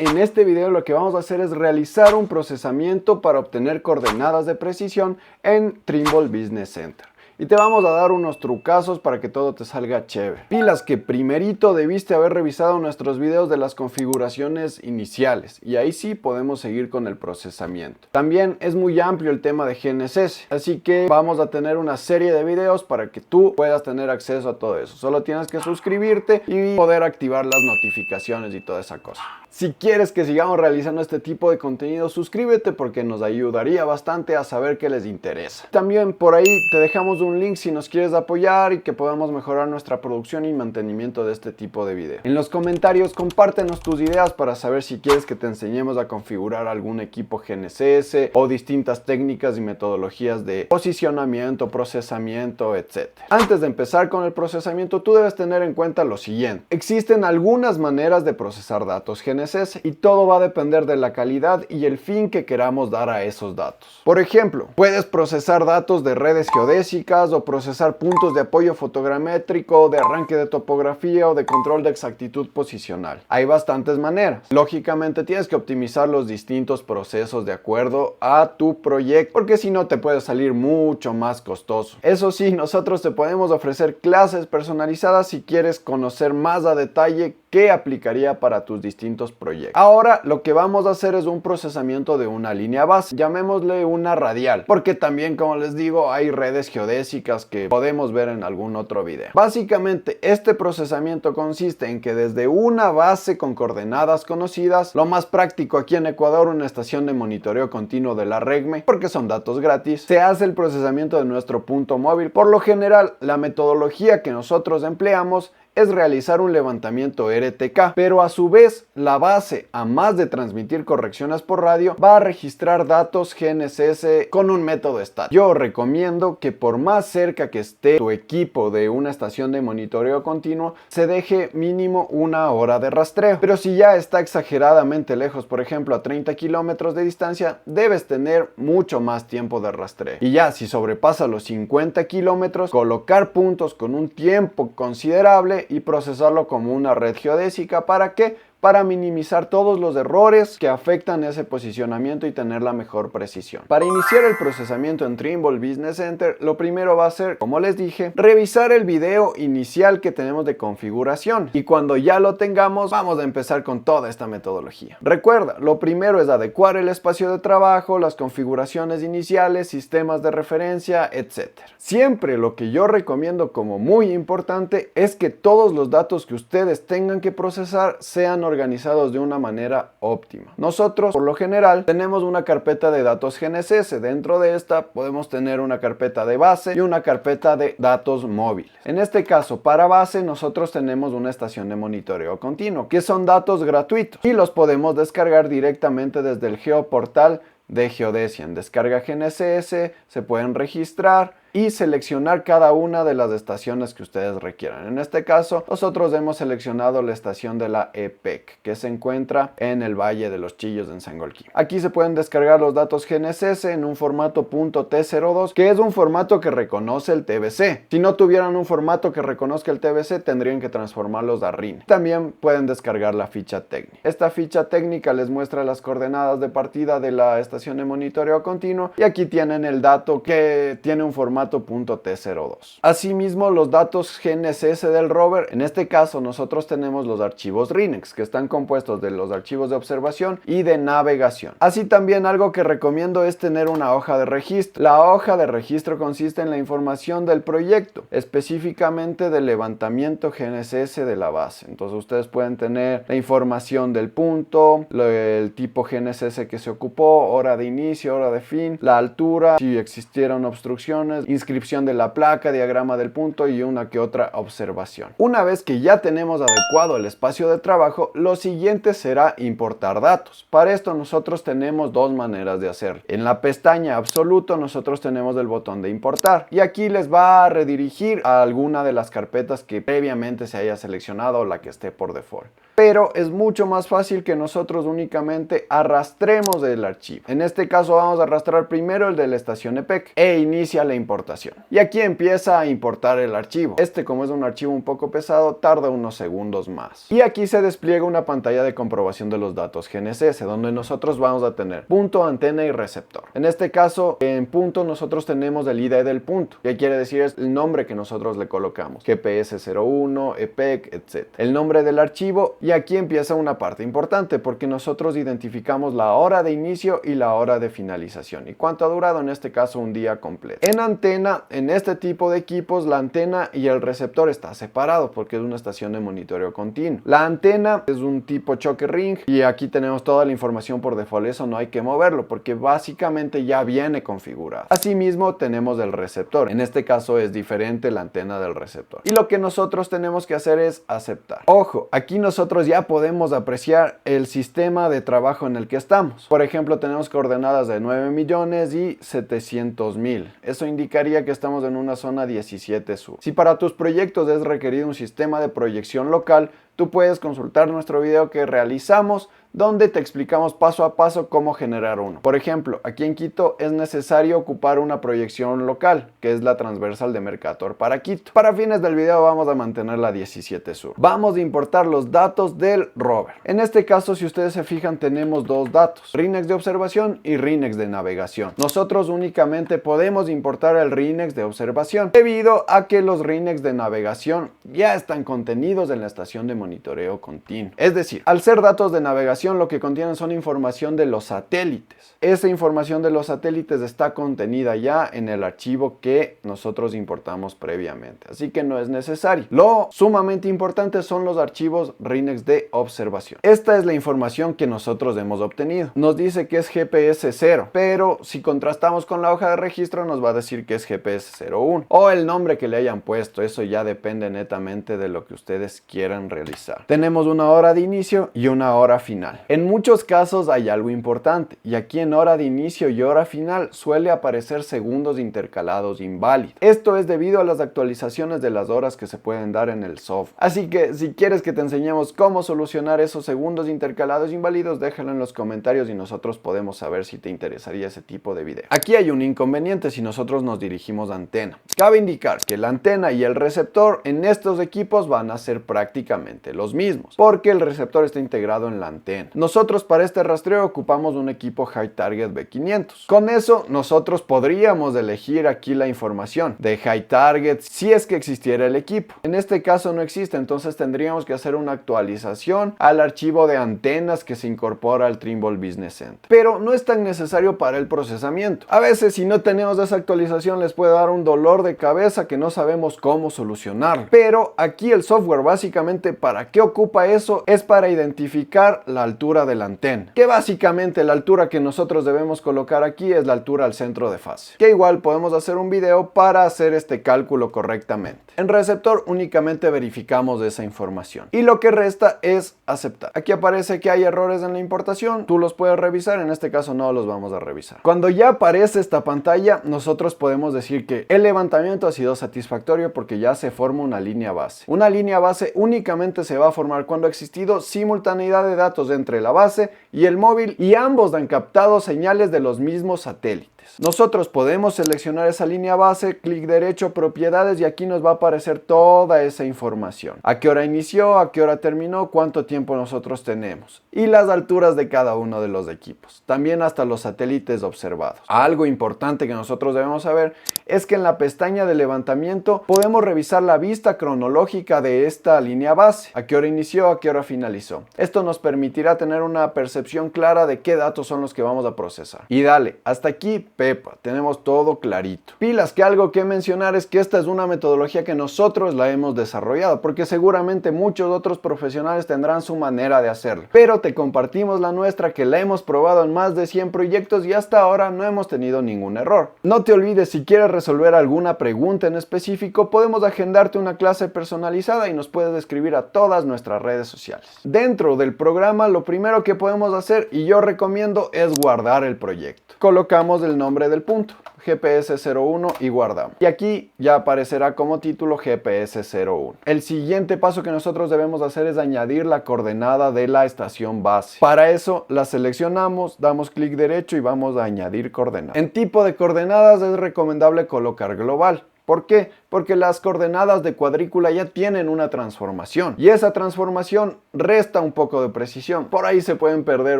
En este video lo que vamos a hacer es realizar un procesamiento para obtener coordenadas de precisión en Trimble Business Center. Y te vamos a dar unos trucazos para que todo te salga chévere. Pilas que primerito debiste haber revisado nuestros videos de las configuraciones iniciales y ahí sí podemos seguir con el procesamiento. También es muy amplio el tema de GNSS, así que vamos a tener una serie de videos para que tú puedas tener acceso a todo eso. Solo tienes que suscribirte y poder activar las notificaciones y toda esa cosa. Si quieres que sigamos realizando este tipo de contenido, suscríbete porque nos ayudaría bastante a saber qué les interesa. También por ahí te dejamos un link si nos quieres apoyar y que podamos mejorar nuestra producción y mantenimiento de este tipo de video. En los comentarios compártenos tus ideas para saber si quieres que te enseñemos a configurar algún equipo GNSS o distintas técnicas y metodologías de posicionamiento, procesamiento, etc. Antes de empezar con el procesamiento, tú debes tener en cuenta lo siguiente. Existen algunas maneras de procesar datos GNSS y todo va a depender de la calidad y el fin que queramos dar a esos datos. Por ejemplo, puedes procesar datos de redes geodésicas o procesar puntos de apoyo fotogramétrico, de arranque de topografía o de control de exactitud posicional. Hay bastantes maneras. Lógicamente tienes que optimizar los distintos procesos de acuerdo a tu proyecto, porque si no te puede salir mucho más costoso. Eso sí, nosotros te podemos ofrecer clases personalizadas si quieres conocer más a detalle qué aplicaría para tus distintos proyectos. Ahora lo que vamos a hacer es un procesamiento de una línea base, llamémosle una radial, porque también, como les digo, hay redes geodésicas que podemos ver en algún otro video. Básicamente este procesamiento consiste en que desde una base con coordenadas conocidas, lo más práctico aquí en Ecuador, una estación de monitoreo continuo de la REGME, porque son datos gratis, se hace el procesamiento de nuestro punto móvil. Por lo general, la metodología que nosotros empleamos es realizar un levantamiento RTK, pero a su vez la base, a más de transmitir correcciones por radio, va a registrar datos GNSS con un método estático. Yo recomiendo que por más cerca que esté tu equipo de una estación de monitoreo continuo, se deje mínimo una hora de rastreo, pero si ya está exageradamente lejos, por ejemplo a 30 kilómetros de distancia, debes tener mucho más tiempo de rastreo. Y ya si sobrepasa los 50 kilómetros, colocar puntos con un tiempo considerable y procesarlo como una red geodésica. ¿Para qué? Para minimizar todos los errores que afectan ese posicionamiento y tener la mejor precisión. Para iniciar el procesamiento en Trimble Business Center, lo primero va a ser, como les dije, revisar el video inicial que tenemos de configuración, y cuando ya lo tengamos, vamos a empezar con toda esta metodología. Recuerda, lo primero es adecuar el espacio de trabajo, las configuraciones iniciales, sistemas de referencia, etc. Siempre lo que yo recomiendo como muy importante es que todos los datos que ustedes tengan que procesar sean organizados de una manera óptima. Nosotros, por lo general, tenemos una carpeta de datos GNSS. Dentro de esta podemos tener una carpeta de base y una carpeta de datos móviles. En este caso, para base, nosotros tenemos una estación de monitoreo continuo, que son datos gratuitos y los podemos descargar directamente desde el geoportal de Geodesia. En descarga GNSS se pueden registrar y seleccionar cada una de las estaciones que ustedes requieran. En este caso, nosotros hemos seleccionado la estación de la EPEC, que se encuentra en el Valle de los Chillos en Sangolquí. Aquí se pueden descargar los datos GNSS en un formato .T02, que es un formato que reconoce el TBC. Si no tuvieran un formato que reconozca el TBC, tendrían que transformarlos a RIN. También pueden descargar la ficha técnica. Esta ficha técnica les muestra las coordenadas de partida de la estación de monitoreo continuo, y aquí tienen el dato que tiene un formato .T02. Asimismo, los datos GNSS del rover, en este caso nosotros tenemos los archivos RINEX, que están compuestos de los archivos de observación y de navegación. Así también algo que recomiendo es tener una hoja de registro. La hoja de registro consiste en la información del proyecto, específicamente del levantamiento GNSS de la base. Entonces ustedes pueden tener la información del punto, el tipo GNSS que se ocupó, hora de inicio, hora de fin, la altura, si existieron obstrucciones, inscripción de la placa, diagrama del punto y una que otra observación. Una vez que ya tenemos adecuado el espacio de trabajo, lo siguiente será importar datos. Para esto nosotros tenemos dos maneras de hacerlo. En la pestaña absoluto nosotros tenemos el botón de importar y aquí les va a redirigir a alguna de las carpetas que previamente se haya seleccionado o la que esté por default. pero es mucho más fácil que nosotros únicamente arrastremos el archivo. En este caso vamos a arrastrar primero el de la estación EPEC e inicia la importación. Y aquí empieza a importar el archivo. Como es un archivo un poco pesado, tarda unos segundos más. Y aquí se despliega una pantalla de comprobación de los datos GNSS, donde nosotros vamos a tener punto, antena y receptor. En este caso, en punto nosotros tenemos el ID del punto, que quiere decir es el nombre que nosotros le colocamos, GPS 01, EPEC, etc. El nombre del archivo, y aquí empieza una parte importante, porque nosotros identificamos la hora de inicio y la hora de finalización. ¿Y cuánto ha durado? En este caso, un día completo. En antena, en este tipo de equipos, la antena y el receptor está separado porque es una estación de monitoreo continuo. La antena es un tipo choque ring y aquí tenemos toda la información por default, eso no hay que moverlo porque básicamente ya viene configurado. Asimismo tenemos el receptor, en este caso es diferente la antena del receptor. Y lo que nosotros tenemos que hacer es aceptar. Ojo, aquí nosotros ya podemos apreciar el sistema de trabajo en el que estamos. Por ejemplo, tenemos coordenadas de 9.700.000. Eso indicaría que estamos en una zona 17 sur. Si para tus proyectos es requerido un sistema de proyección local, tú puedes consultar nuestro video que realizamos donde te explicamos paso a paso cómo generar uno. Por ejemplo, aquí en Quito es necesario ocupar una proyección local, que es la transversal de Mercator para Quito. Para fines del video vamos a mantener la 17 sur. Vamos a importar los datos del rover. En este caso, si ustedes se fijan, tenemos dos datos, RINEX de observación y RINEX de navegación. Nosotros únicamente podemos importar el RINEX de observación, debido a que los RINEX de navegación ya están contenidos en la estación de monitoreo continuo. Es decir, al ser datos de navegación, lo que contienen son información de los satélites. Esa información de los satélites está contenida ya en el archivo que nosotros importamos previamente, así que no es necesario. Lo sumamente importante son los archivos RINEX de observación. Esta es la información que nosotros hemos obtenido. Nos dice que es GPS 0, pero si contrastamos con la hoja de registro nos va a decir que es GPS 01 o el nombre que le hayan puesto. Eso ya depende netamente de lo que ustedes quieran realizar. Tenemos una hora de inicio y una hora final. En muchos casos hay algo importante, y aquí en hora de inicio y hora final suele aparecer segundos intercalados inválidos. Esto es debido a las actualizaciones de las horas que se pueden dar en el software. Así que si quieres que te enseñemos cómo solucionar esos segundos intercalados inválidos, déjalo en los comentarios y nosotros podemos saber si te interesaría ese tipo de video. Aquí hay un inconveniente si nosotros nos dirigimos a antena. Cabe indicar que la antena y el receptor en estos equipos van a ser prácticamente los mismos, porque el receptor está integrado en la antena. Nosotros para este rastreo ocupamos un equipo High Target B500. Con eso nosotros podríamos elegir aquí la información de High Target si es que existiera el equipo. En este caso no existe, entonces tendríamos que hacer una actualización al archivo de antenas que se incorpora al Trimble Business Center. Pero no es tan necesario para el procesamiento. A veces si no tenemos esa actualización les puede dar un dolor de cabeza que no sabemos cómo solucionar. Pero aquí el software básicamente ¿para qué ocupa eso? Es para identificar la altura de la antena, que básicamente la altura que nosotros debemos colocar aquí es la altura al centro de fase, que igual podemos hacer un video para hacer este cálculo correctamente. En receptor únicamente verificamos esa información y lo que resta es aceptar. Aquí aparece que hay errores en la importación, tú los puedes revisar, en este caso no los vamos a revisar. Cuando ya aparece esta pantalla, nosotros podemos decir que el levantamiento ha sido satisfactorio porque ya se forma una línea base. Una línea base únicamente se va a formar cuando ha existido simultaneidad de datos entre la base y el móvil y ambos han captado señales de los mismos satélites. Nosotros podemos seleccionar esa línea base, clic derecho, propiedades, y aquí nos va a aparecer toda esa información. A qué hora inició, a qué hora terminó, cuánto tiempo nosotros tenemos y las alturas de cada uno de los equipos. También hasta los satélites observados. Algo importante que nosotros debemos saber es que en la pestaña de levantamiento podemos revisar la vista cronológica de esta línea base. A qué hora inició, a qué hora finalizó. Esto nos permitirá tener una percepción clara de qué datos son los que vamos a procesar. Y dale, hasta aquí pepa, tenemos todo clarito. Pilas, que algo que mencionar es que esta es una metodología que nosotros la hemos desarrollado, porque seguramente muchos otros profesionales tendrán su manera de hacerlo, pero te compartimos la nuestra, que la hemos probado en más de 100 proyectos y hasta ahora no hemos tenido ningún error. No te olvides, si quieres resolver alguna pregunta en específico, podemos agendarte una clase personalizada y nos puedes escribir a todas nuestras redes sociales. Dentro del programa, lo primero que podemos hacer, y yo recomiendo, es guardar el proyecto. Colocamos el nombre del punto, GPS 01 y guardamos. Y aquí ya aparecerá como título GPS 01. El siguiente paso que nosotros debemos hacer es añadir la coordenada de la estación base. Para eso la seleccionamos, damos clic derecho y vamos a añadir coordenadas. En tipo de coordenadas es recomendable colocar global. ¿Por qué? Porque las coordenadas de cuadrícula ya tienen una transformación y esa transformación resta un poco de precisión. Por ahí se pueden perder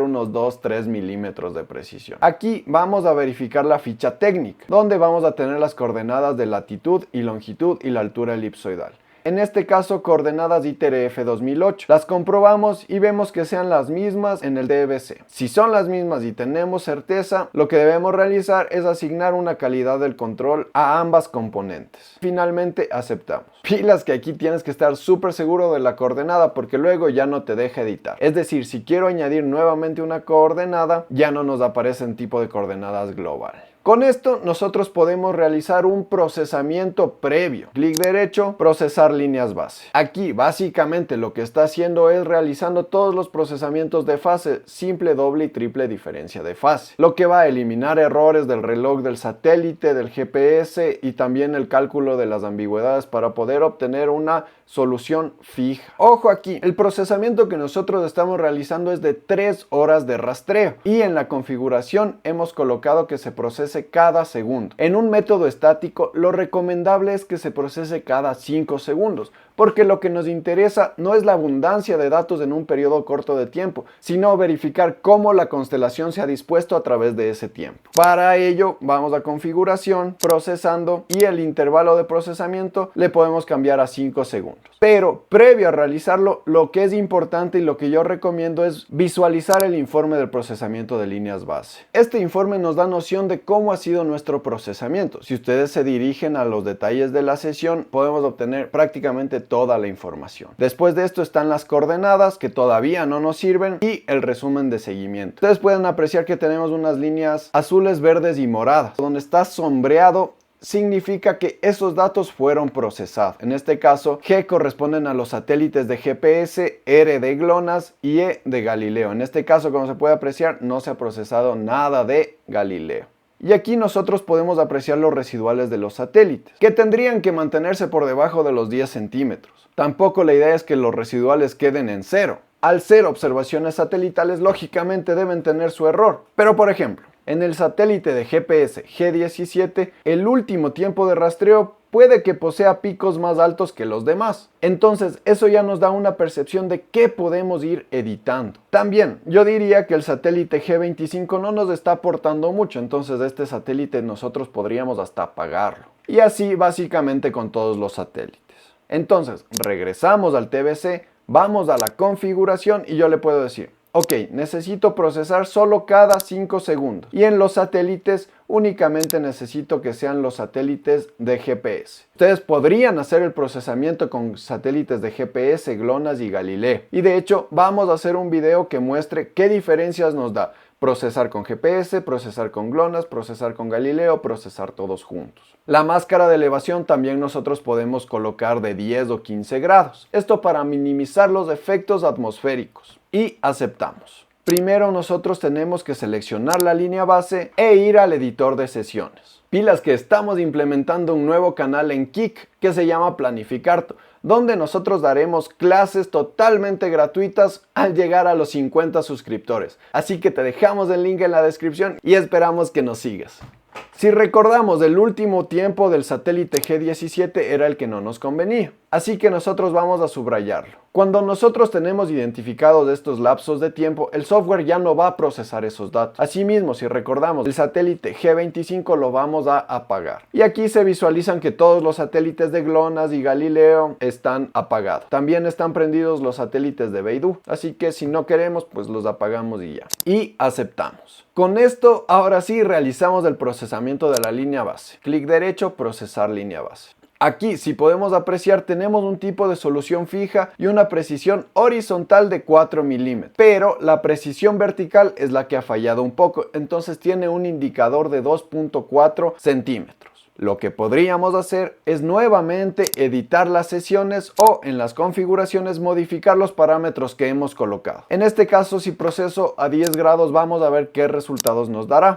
unos 2-3 milímetros de precisión. Aquí vamos a verificar la ficha técnica, donde vamos a tener las coordenadas de latitud y longitud y la altura elipsoidal. En este caso, coordenadas ITRF 2008. Las comprobamos y vemos que sean las mismas en el DBC. Si son las mismas y tenemos certeza, lo que debemos realizar es asignar una calidad del control a ambas componentes. Finalmente, aceptamos. Pilas que aquí tienes que estar súper seguro de la coordenada porque luego ya no te deja editar. Es decir, si quiero añadir nuevamente una coordenada, ya no nos aparece en tipo de coordenadas global. Con esto nosotros podemos realizar un procesamiento previo. Clic derecho, procesar líneas base. Aquí básicamente lo que está haciendo es realizando todos los procesamientos de fase, simple, doble y triple diferencia de fase. Lo que va a eliminar errores del reloj del satélite, del GPS y también el cálculo de las ambigüedades para poder obtener una solución fija. Ojo aquí, el procesamiento que nosotros estamos realizando es de 3 horas de rastreo y en la configuración hemos colocado que se procese cada segundo. En un método estático lo recomendable es que se procese cada 5 segundos porque lo que nos interesa no es la abundancia de datos en un periodo corto de tiempo, sino verificar cómo la constelación se ha dispuesto a través de ese tiempo. Para ello vamos a configuración, procesando y el intervalo de procesamiento le podemos cambiar a 5 segundos. Pero previo a realizarlo, lo que es importante y lo que yo recomiendo es visualizar el informe del procesamiento de líneas base. Este informe nos da noción de cómo ha sido nuestro procesamiento. Si ustedes se dirigen a los detalles de la sesión, podemos obtener prácticamente toda la información. Después de esto están las coordenadas que todavía no nos sirven y el resumen de seguimiento. Ustedes pueden apreciar que tenemos unas líneas azules, verdes y moradas. Donde está sombreado significa que esos datos fueron procesados. En este caso, G corresponden a los satélites de GPS, R de GLONASS y E de Galileo. En este caso, como se puede apreciar, no se ha procesado nada de Galileo. Y aquí nosotros podemos apreciar los residuales de los satélites, que tendrían que mantenerse por debajo de los 10 centímetros. Tampoco la idea es que los residuales queden en cero. Al ser observaciones satelitales, lógicamente deben tener su error. Pero por ejemplo, en el satélite de GPS G17, el último tiempo de rastreo puede que posea picos más altos que los demás. Entonces, eso ya nos da una percepción de qué podemos ir editando. También, yo diría que el satélite G25 no nos está aportando mucho, entonces este satélite nosotros podríamos hasta apagarlo. Y así básicamente con todos los satélites. Entonces, regresamos al TBC, vamos a la configuración y yo le puedo decir, ok, necesito procesar solo cada 5 segundos. Y en los satélites únicamente necesito que sean los satélites de GPS. Ustedes podrían hacer el procesamiento con satélites de GPS, GLONASS y Galileo. Y de hecho vamos a hacer un video que muestre qué diferencias nos da procesar con GPS, procesar con GLONASS, procesar con Galileo, procesar todos juntos. La máscara de elevación también nosotros podemos colocar de 10 o 15 grados. Esto para minimizar los efectos atmosféricos. Y aceptamos. Primero nosotros tenemos que seleccionar la línea base e ir al editor de sesiones. Pilas que estamos implementando un nuevo canal en Kik que se llama Planificarto, donde nosotros daremos clases totalmente gratuitas al llegar a los 50 suscriptores. Así que te dejamos el link en la descripción y esperamos que nos sigas. Si recordamos, el último tiempo del satélite G17 era el que no nos convenía, así que nosotros vamos a subrayarlo. Cuando nosotros tenemos identificados estos lapsos de tiempo, el software ya no va a procesar esos datos. Asimismo, si recordamos, el satélite G25 lo vamos a apagar. Y aquí se visualizan que todos los satélites de GLONASS y Galileo están apagados. También están prendidos los satélites de Beidou, así que si no queremos, pues los apagamos y ya. Y aceptamos. Con esto, ahora sí realizamos el procesamiento de la línea base. Clic derecho, procesar línea base. Aquí, si podemos apreciar, tenemos un tipo de solución fija y una precisión horizontal de 4 milímetros. Pero la precisión vertical es la que ha fallado un poco, entonces tiene un indicador de 2.4 centímetros. Lo que podríamos hacer es nuevamente editar las sesiones o en las configuraciones modificar los parámetros que hemos colocado. En este caso, si proceso a 10 grados, vamos a ver qué resultados nos dará.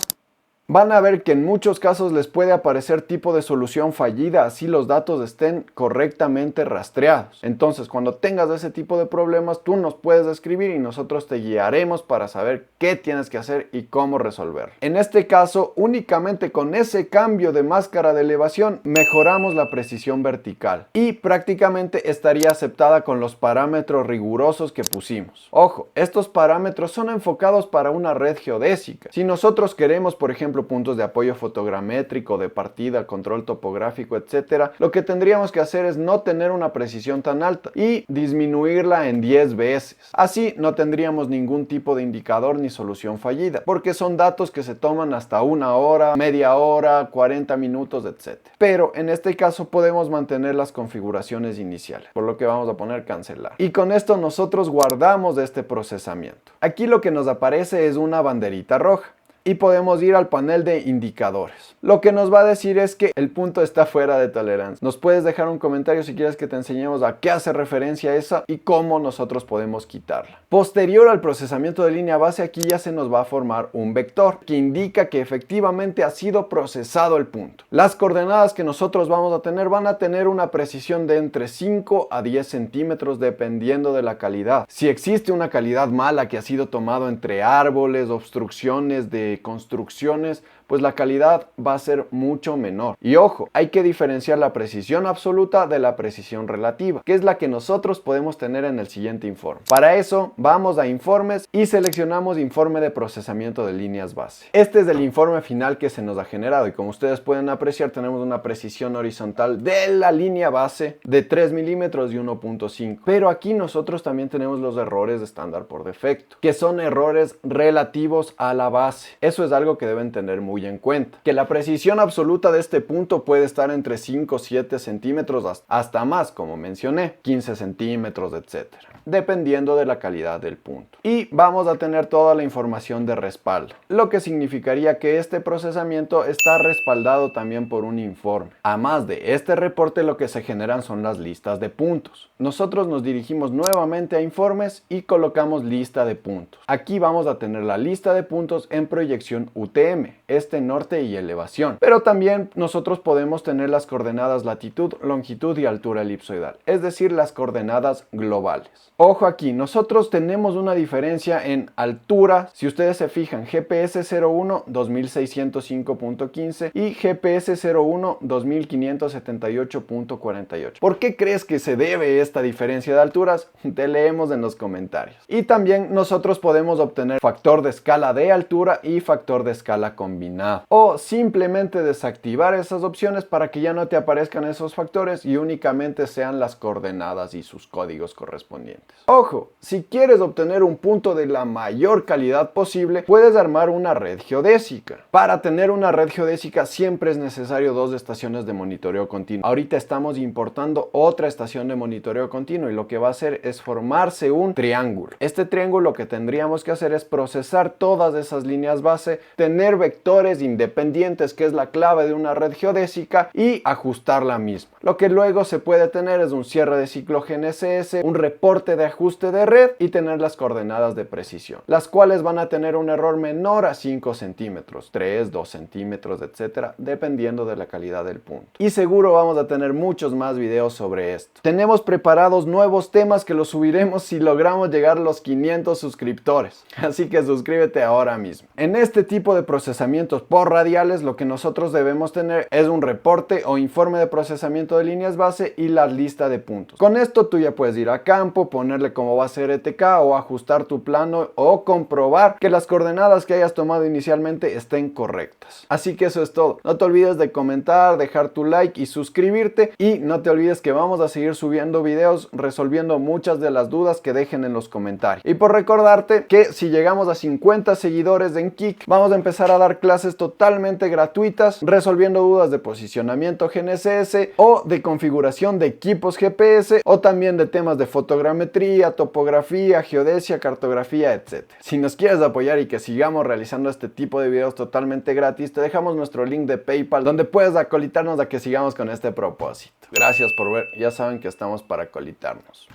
van a ver que en muchos casos les puede aparecer tipo de solución fallida, así los datos estén correctamente rastreados. Entonces, cuando tengas ese tipo de problemas, tú nos puedes escribir y nosotros te guiaremos para saber qué tienes que hacer y cómo resolverlo. En este caso, únicamente con ese cambio de máscara de elevación, mejoramos la precisión vertical y prácticamente estaría aceptada con los parámetros rigurosos que pusimos. Ojo, estos parámetros son enfocados para una red geodésica. Si nosotros queremos, por ejemplo, puntos de apoyo fotogramétrico, de partida, control topográfico, etcétera, lo que tendríamos que hacer es no tener una precisión tan alta y disminuirla en 10 veces. Así no tendríamos ningún tipo de indicador ni solución fallida, porque son datos que se toman hasta 1 hora, media hora, 40 minutos, etcétera. Pero en este caso podemos mantener las configuraciones iniciales, por lo que vamos a poner cancelar. Y con esto nosotros guardamos este procesamiento. Aquí lo que nos aparece es una banderita roja. Y podemos ir al panel de indicadores. Lo que nos va a decir es que el punto está fuera de tolerancia. Nos puedes dejar un comentario si quieres que te enseñemos a qué hace referencia esa y cómo nosotros podemos quitarla. Posterior al procesamiento de línea base, aquí ya se nos va a formar un vector que indica que efectivamente ha sido procesado el punto. Las coordenadas que nosotros vamos a tener van a tener una precisión de entre 5 a 10 centímetros dependiendo de la calidad. Si existe una calidad mala que ha sido tomado entre árboles, obstrucciones de construcciones, pues la calidad va a ser mucho menor. Y ojo, hay que diferenciar la precisión absoluta de la precisión relativa, que es la que nosotros podemos tener en el siguiente informe. Para eso, vamos a informes y seleccionamos informe de procesamiento de líneas base. Este es el informe final que se nos ha generado y como ustedes pueden apreciar, tenemos una precisión horizontal de la línea base de 3 milímetros y 1.5. Pero aquí nosotros también tenemos los errores de estándar por defecto, que son errores relativos a la base. Eso es algo que deben tener muy en cuenta, que la precisión absoluta de este punto puede estar entre 5 o 7 centímetros hasta más, como mencioné, 15 centímetros, etcétera, dependiendo de la calidad del punto. Y vamos a tener toda la información de respaldo, lo que significaría que este procesamiento está respaldado también por un informe. Además de este reporte, lo que se generan son las listas de puntos. Nosotros nos dirigimos nuevamente a informes y colocamos lista de puntos. Aquí vamos a tener la lista de puntos en proyección UTM, este, norte y elevación. Pero también nosotros podemos tener las coordenadas latitud, longitud y altura elipsoidal, es decir, las coordenadas globales. Ojo aquí, nosotros tenemos una diferencia en altura. Si ustedes se fijan, GPS 01 2605.15 y GPS 01 2578.48. ¿Por qué crees que se debe esta diferencia de alturas? Te leemos en los comentarios. Y también nosotros podemos obtener factor de escala de altura y factor de escala combinado, o simplemente desactivar esas opciones para que ya no te aparezcan esos factores y únicamente sean las coordenadas y sus códigos correspondientes. Ojo, si quieres obtener un punto de la mayor calidad posible, puedes armar una red geodésica. Para tener una red geodésica siempre es necesario 2 estaciones de monitoreo continuo. Ahorita estamos importando otra estación de monitoreo continuo y lo que va a hacer es formarse un triángulo. Este triángulo lo que tendríamos que hacer es procesar todas esas líneas base, tener vectores independientes, que es la clave de una red geodésica, y ajustar la misma. Lo que luego se puede tener es un cierre de ciclo GNSS, un reporte de ajuste de red y tener las coordenadas de precisión, las cuales van a tener un error menor a 5 centímetros, 3, 2 centímetros, etcétera, dependiendo de la calidad del punto. Y seguro vamos a tener muchos más videos sobre esto. Tenemos preparados nuevos temas que los subiremos si logramos llegar a los 500 suscriptores, así que suscríbete ahora mismo. En este tipo de procesamientos por radiales, lo que nosotros debemos tener es un reporte o informe de procesamiento de líneas base y la lista de puntos. Con esto tú ya puedes ir a campo, ponerle cómo va a ser ETK o ajustar tu plano o comprobar que las coordenadas que hayas tomado inicialmente estén correctas. Así que eso es todo. No te olvides de comentar, dejar tu like y suscribirte, y no te olvides que vamos a seguir subiendo videos resolviendo muchas de las dudas que dejen en los comentarios. Y por recordarte que si llegamos a 50 seguidores en Kik, vamos a empezar a dar clases totalmente gratuitas resolviendo dudas de posicionamiento GNSS o de configuración de equipos GPS, o también de temas de fotogrametría, topografía, geodesia, cartografía, etc. Si nos quieres apoyar y que sigamos realizando este tipo de videos totalmente gratis, te dejamos nuestro link de PayPal donde puedes acolitarnos a que sigamos con este propósito. Gracias por ver, ya saben que estamos para acolitarnos.